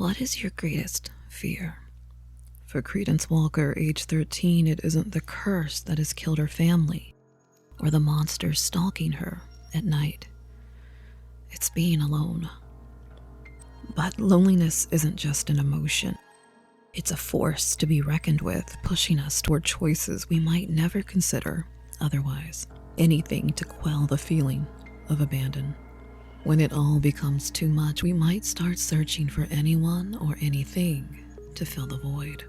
What is your greatest fear? For Credence Walker, age 13, it isn't the curse that has killed her family or the monster stalking her at night. It's being alone. But loneliness isn't just an emotion. It's a force to be reckoned with, pushing us toward choices we might never consider otherwise. Anything to quell the feeling of abandon. When it all becomes too much, we might start searching for anyone or anything to fill the void.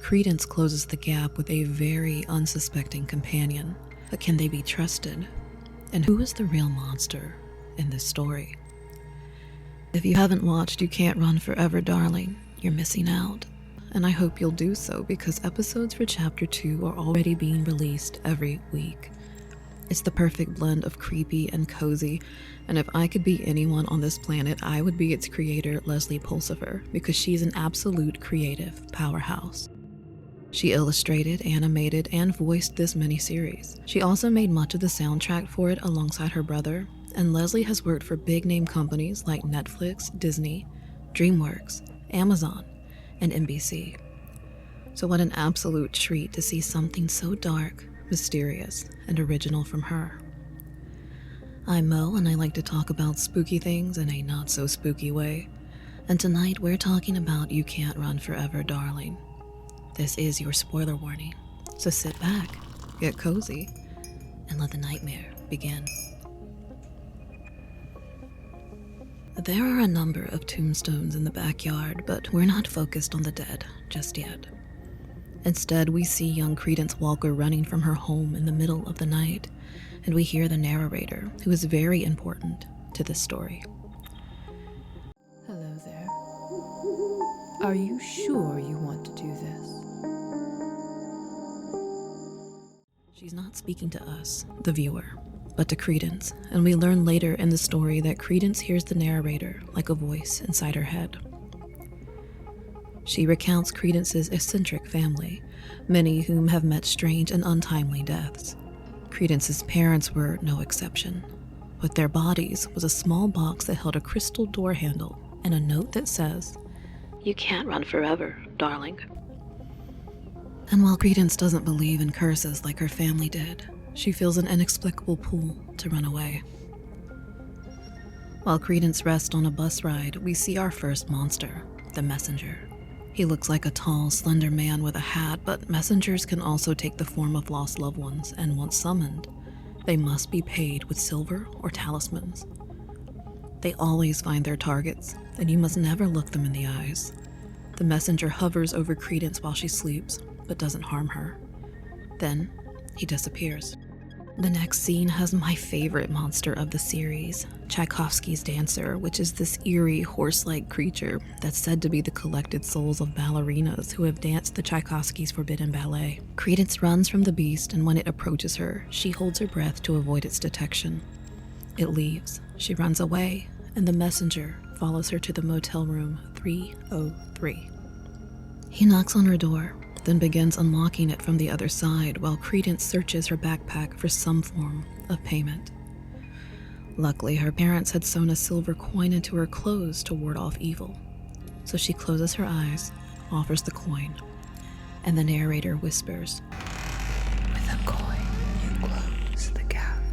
Credence closes the gap with a very unsuspecting companion, but can they be trusted? And who is the real monster in this story? If you haven't watched You Can't Run Forever, Darling, you're missing out. And I hope you'll do so because episodes for Chapter 2 are already being released every week. It's the perfect blend of creepy and cozy, and if I could be anyone on this planet, I would be its creator, Leslie Pulsifer, because she's an absolute creative powerhouse. She illustrated, animated, and voiced this miniseries. She also made much of the soundtrack for it alongside her brother, and Leslie has worked for big-name companies like Netflix, Disney, DreamWorks, Amazon, and NBC. So what an absolute treat to see something so dark, mysterious, and original from her. I'm Mo, and I like to talk about spooky things in a not-so-spooky way. And tonight we're talking about You Can't Run Forever, Darling. This is your spoiler warning, so sit back, get cozy, and let the nightmare begin. There are a number of tombstones in the backyard, but we're not focused on the dead just yet. Instead, we see young Credence Walker running from her home in the middle of the night, and we hear the narrator, who is very important to this story. Hello there. Are you sure you want to do this? She's not speaking to us, the viewer, but to Credence, and we learn later in the story that Credence hears the narrator like a voice inside her head. She recounts Credence's eccentric family, many whom have met strange and untimely deaths. Credence's parents were no exception. With their bodies was a small box that held a crystal door handle and a note that says, "You can't run forever, darling." And while Credence doesn't believe in curses like her family did, she feels an inexplicable pull to run away. While Credence rests on a bus ride, we see our first monster, the messenger. He looks like a tall, slender man with a hat, but messengers can also take the form of lost loved ones, and once summoned, they must be paid with silver or talismans. They always find their targets, and you must never look them in the eyes. The messenger hovers over Credence while she sleeps, but doesn't harm her. Then, he disappears. The next scene has my favorite monster of the series, Tchaikovsky's dancer, which is this eerie, horse-like creature that's said to be the collected souls of ballerinas who have danced the Tchaikovsky's forbidden ballet. Credence runs from the beast, and when it approaches her, she holds her breath to avoid its detection. It leaves, she runs away, and the messenger follows her to the motel room 303. He knocks on her door, then begins unlocking it from the other side while Credence searches her backpack for some form of payment. Luckily, her parents had sewn a silver coin into her clothes to ward off evil, so she closes her eyes, offers the coin, and the narrator whispers, "With a coin, you close the gap."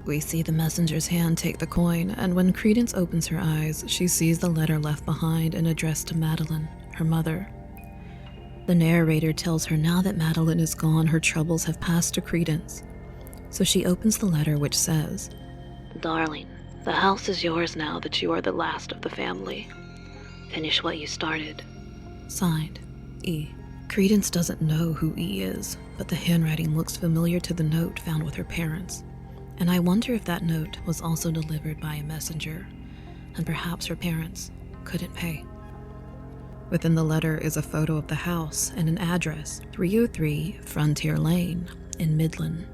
We see the messenger's hand take the coin, and when Credence opens her eyes, she sees the letter left behind and addressed to Madeline, her mother. The narrator tells her now that Madeline is gone, her troubles have passed to Credence. So she opens the letter, which says, "Darling, the house is yours now that you are the last of the family. Finish what you started." Signed, E. Credence doesn't know who E is, but the handwriting looks familiar to the note found with her parents. And I wonder if that note was also delivered by a messenger, and perhaps her parents couldn't pay. Within the letter is a photo of the house and an address, 303 Frontier Lane in Midland,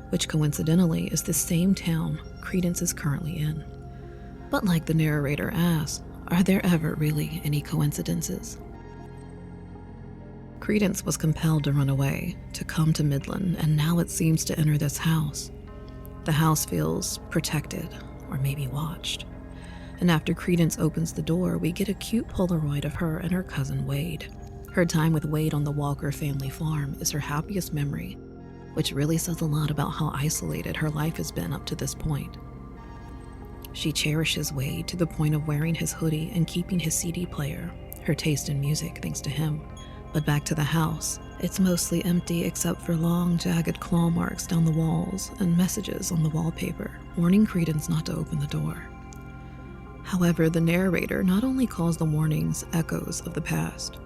which coincidentally is the same town Credence is currently in. But like the narrator asks, are there ever really any coincidences? Credence was compelled to run away, to come to Midland, and now it seems to enter this house. The house feels protected, or maybe watched. And after Credence opens the door, we get a cute Polaroid of her and her cousin Wade. Her time with Wade on the Walker family farm is her happiest memory, which really says a lot about how isolated her life has been up to this point. She cherishes Wade to the point of wearing his hoodie and keeping his CD player, her taste in music thanks to him. But back to the house, it's mostly empty except for long, jagged claw marks down the walls and messages on the wallpaper, warning Credence not to open the door. However, the narrator not only calls the warnings echoes of the past,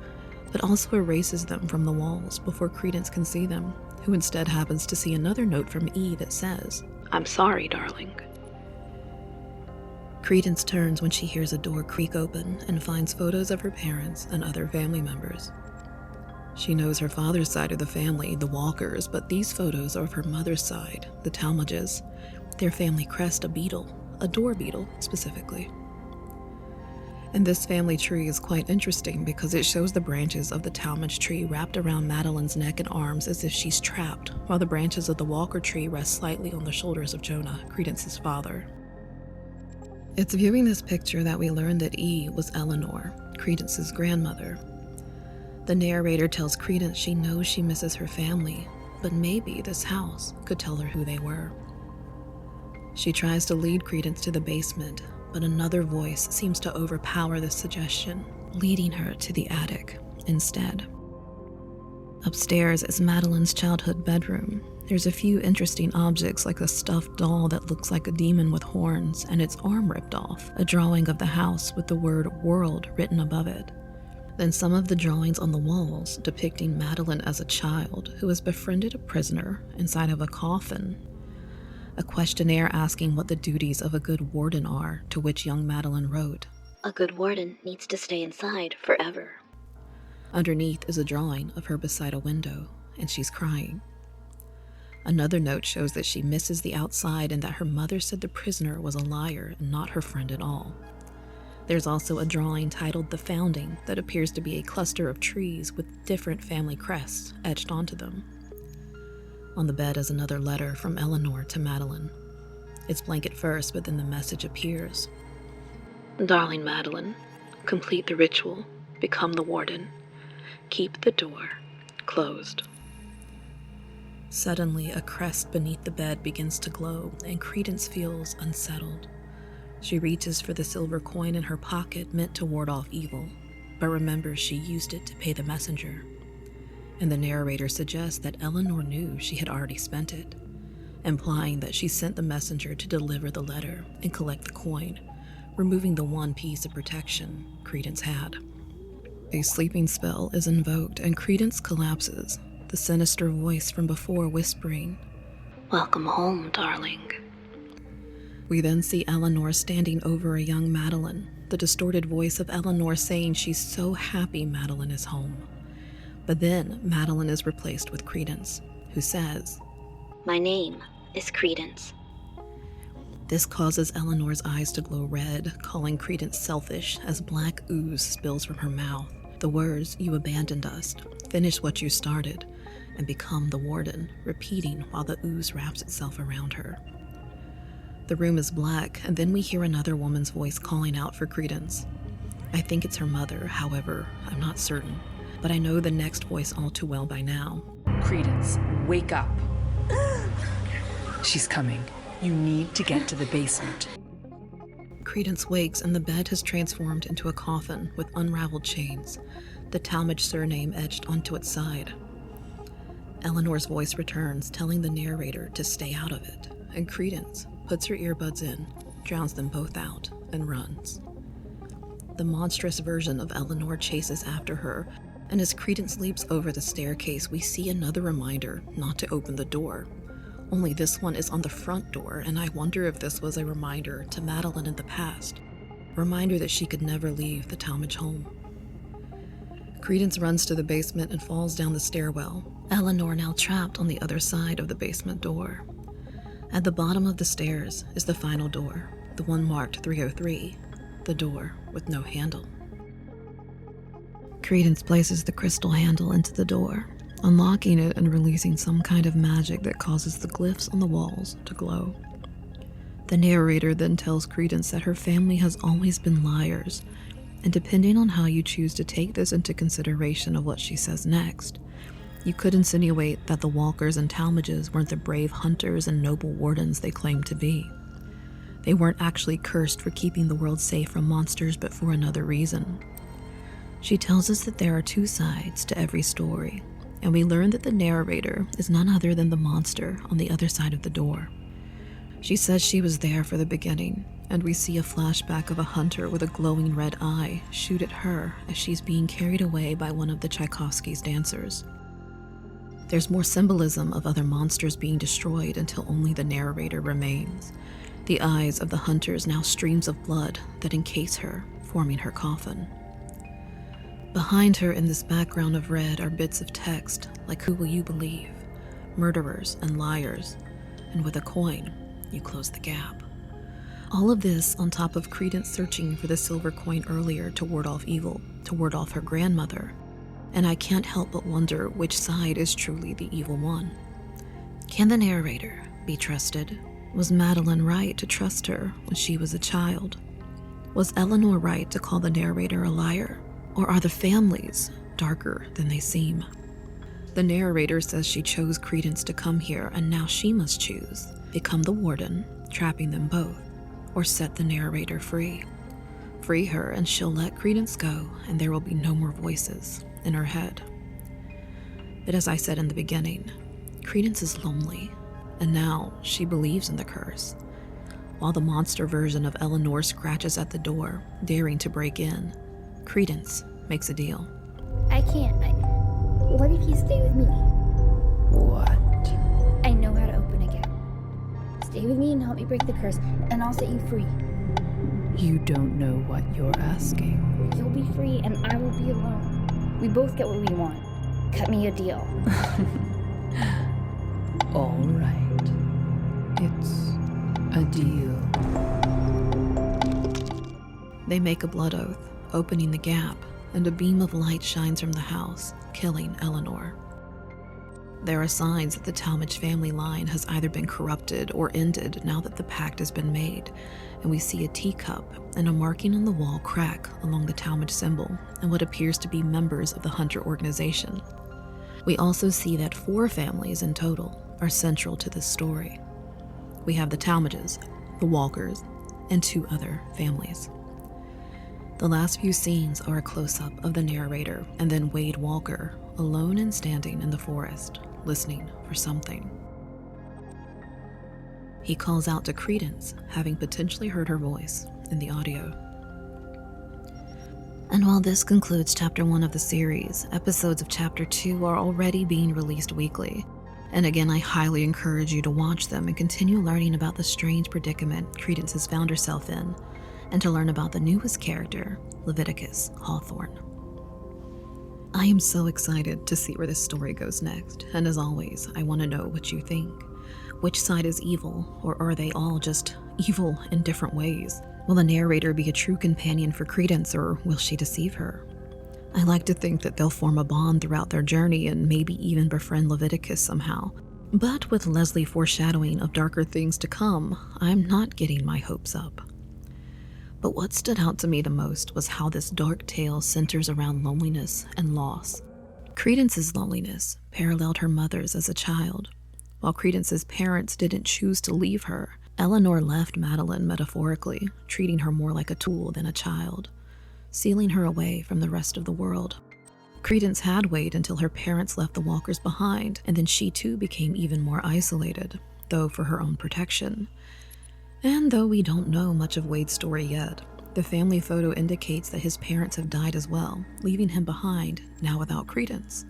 but also erases them from the walls before Credence can see them, who instead happens to see another note from E that says, "I'm sorry, darling." Credence turns when she hears a door creak open and finds photos of her parents and other family members. She knows her father's side of the family, the Walkers, but these photos are of her mother's side, the Talmadges. Their family crest a beetle, a door beetle specifically. And this family tree is quite interesting because it shows the branches of the Talmadge tree wrapped around Madeline's neck and arms as if she's trapped, while the branches of the Walker tree rest slightly on the shoulders of Jonah, Credence's father. It's viewing this picture that we learn that E was Eleanor, Credence's grandmother. The narrator tells Credence she knows she misses her family, but maybe this house could tell her who they were. She tries to lead Credence to the basement, but another voice seems to overpower the suggestion, leading her to the attic instead. Upstairs is Madeline's childhood bedroom. There's a few interesting objects like a stuffed doll that looks like a demon with horns and its arm ripped off, a drawing of the house with the word world written above it. Then some of the drawings on the walls depicting Madeline as a child who has befriended a prisoner inside of a coffin. A questionnaire asking what the duties of a good warden are, to which young Madeline wrote, "A good warden needs to stay inside forever." Underneath is a drawing of her beside a window, and she's crying. Another note shows that she misses the outside and that her mother said the prisoner was a liar and not her friend at all. There's also a drawing titled The Founding that appears to be a cluster of trees with different family crests etched onto them. On the bed is another letter from Eleanor to Madeline. It's blank at first, but then the message appears. "Darling Madeline, complete the ritual, become the warden. Keep the door closed." Suddenly, a crest beneath the bed begins to glow, and Credence feels unsettled. She reaches for the silver coin in her pocket meant to ward off evil, but remembers she used it to pay the messenger. And the narrator suggests that Eleanor knew she had already spent it, implying that she sent the messenger to deliver the letter and collect the coin, removing the one piece of protection Credence had. A sleeping spell is invoked and Credence collapses, the sinister voice from before whispering, "Welcome home, darling." We then see Eleanor standing over a young Madeline, the distorted voice of Eleanor saying she's so happy Madeline is home. But then Madeline is replaced with Credence, who says, "My name is Credence." This causes Eleanor's eyes to glow red, calling Credence selfish as black ooze spills from her mouth. The words, "You abandoned us, finish what you started, and become the warden," repeating while the ooze wraps itself around her. The room is black, and then we hear another woman's voice calling out for Credence. I think it's her mother, however, I'm not certain, but I know the next voice all too well by now. Credence, wake up. She's coming. You need to get to the basement. Credence wakes and the bed has transformed into a coffin with unraveled chains, the Talmadge surname etched onto its side. Eleanor's voice returns, telling the narrator to stay out of it, and Credence puts her earbuds in, drowns them both out, and runs. The monstrous version of Eleanor chases after her, and as Credence leaps over the staircase, we see another reminder not to open the door. Only this one is on the front door, and I wonder if this was a reminder to Madeline in the past. A reminder that she could never leave the Talmadge home. Credence runs to the basement and falls down the stairwell, Eleanor now trapped on the other side of the basement door. At the bottom of the stairs is the final door, the one marked 303, the door with no handle. Credence places the crystal handle into the door, unlocking it and releasing some kind of magic that causes the glyphs on the walls to glow. The narrator then tells Credence that her family has always been liars, and depending on how you choose to take this into consideration of what she says next, you could insinuate that the Walkers and Talmadges weren't the brave hunters and noble wardens they claimed to be. They weren't actually cursed for keeping the world safe from monsters, but for another reason. She tells us that there are two sides to every story, and we learn that the narrator is none other than the monster on the other side of the door. She says she was there for the beginning, and we see a flashback of a hunter with a glowing red eye shoot at her as she's being carried away by one of the Tchaikovsky's dancers. There's more symbolism of other monsters being destroyed until only the narrator remains. The eyes of the hunters now streams of blood that encase her, forming her coffin. Behind her in this background of red are bits of text like "Who will you believe?" "Murderers and liars," and "With a coin, you close the gap." All of this on top of Credence searching for the silver coin earlier to ward off evil, to ward off her grandmother. And I can't help but wonder which side is truly the evil one. Can the narrator be trusted? Was Madeline right to trust her when she was a child? Was Eleanor right to call the narrator a liar? Or are the families darker than they seem? The narrator says she chose Credence to come here, and now she must choose: become the warden, trapping them both, or set the narrator free. Free her and she'll let Credence go, and there will be no more voices in her head. But as I said in the beginning, Credence is lonely, and now she believes in the curse. While the monster version of Eleanor scratches at the door, daring to break in, Credence makes a deal. I can't. What if you stay with me? What? I know how to open a gap. Stay with me and help me break the curse, and I'll set you free. You don't know what you're asking. You'll be free, and I will be alone. We both get what we want. Cut me a deal. All right. It's a deal. They make a blood oath, opening the gap, and a beam of light shines from the house, killing Eleanor. There are signs that the Talmadge family line has either been corrupted or ended now that the pact has been made, and we see a teacup and a marking on the wall crack along the Talmadge symbol and what appears to be members of the Hunter organization. We also see that 4 families in total are central to this story. We have the Talmadges, the Walkers, and 2 other families. The last few scenes are a close-up of the narrator and then Wade Walker, alone and standing in the forest, listening for something. He calls out to Credence, having potentially heard her voice in the audio. And while this concludes Chapter 1 of the series, episodes of Chapter 2 are already being released weekly. And again, I highly encourage you to watch them and continue learning about the strange predicament Credence has found herself in, and to learn about the newest character, Leviticus Hawthorne. I am so excited to see where this story goes next, and as always, I want to know what you think. Which side is evil, or are they all just evil in different ways? Will the narrator be a true companion for Credence, or will she deceive her? I like to think that they'll form a bond throughout their journey and maybe even befriend Leviticus somehow. But with Leslie foreshadowing of darker things to come, I'm not getting my hopes up. But what stood out to me the most was how this dark tale centers around loneliness and loss. Credence's loneliness paralleled her mother's as a child. While Credence's parents didn't choose to leave her, Eleanor left Madeline metaphorically, treating her more like a tool than a child, sealing her away from the rest of the world. Credence had waited until her parents left the Walkers behind, and then she too became even more isolated, though for her own protection. And though we don't know much of Wade's story yet, the family photo indicates that his parents have died as well, leaving him behind, now without Credence.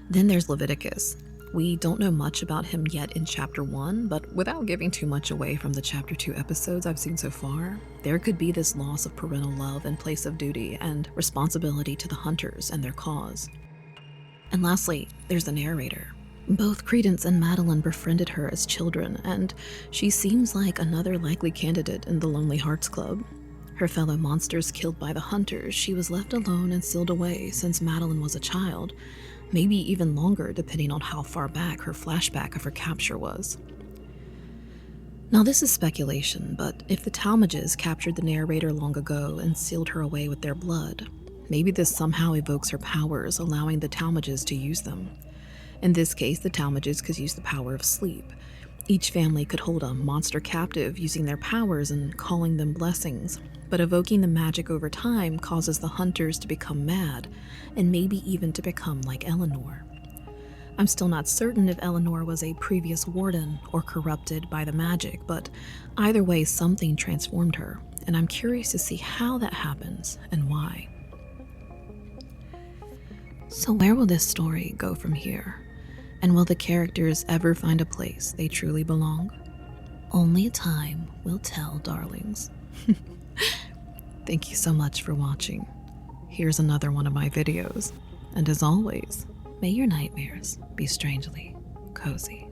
Then there's Leviticus. We don't know much about him yet in Chapter 1, but without giving too much away from the Chapter 2 episodes I've seen so far, there could be this loss of parental love in place of duty and responsibility to the hunters and their cause. And lastly, there's the narrator. Both Credence and Madeline befriended her as children, and she seems like another likely candidate in the Lonely Hearts Club. Her fellow monsters killed by the hunters, she was left alone and sealed away since Madeline was a child, maybe even longer depending on how far back her flashback of her capture was. Now, this is speculation, but if the Talmadges captured the narrator long ago and sealed her away with their blood, maybe this somehow evokes her powers, allowing the Talmadges to use them. In this case, the Talmadges could use the power of sleep. Each family could hold a monster captive using their powers and calling them blessings, but evoking the magic over time causes the hunters to become mad, and maybe even to become like Eleanor. I'm still not certain if Eleanor was a previous warden or corrupted by the magic, but either way, something transformed her, and I'm curious to see how that happens and why. So where will this story go from here? And will the characters ever find a place they truly belong? Only time will tell, darlings. Thank you so much for watching. Here's another one of my videos. And as always, may your nightmares be strangely cozy.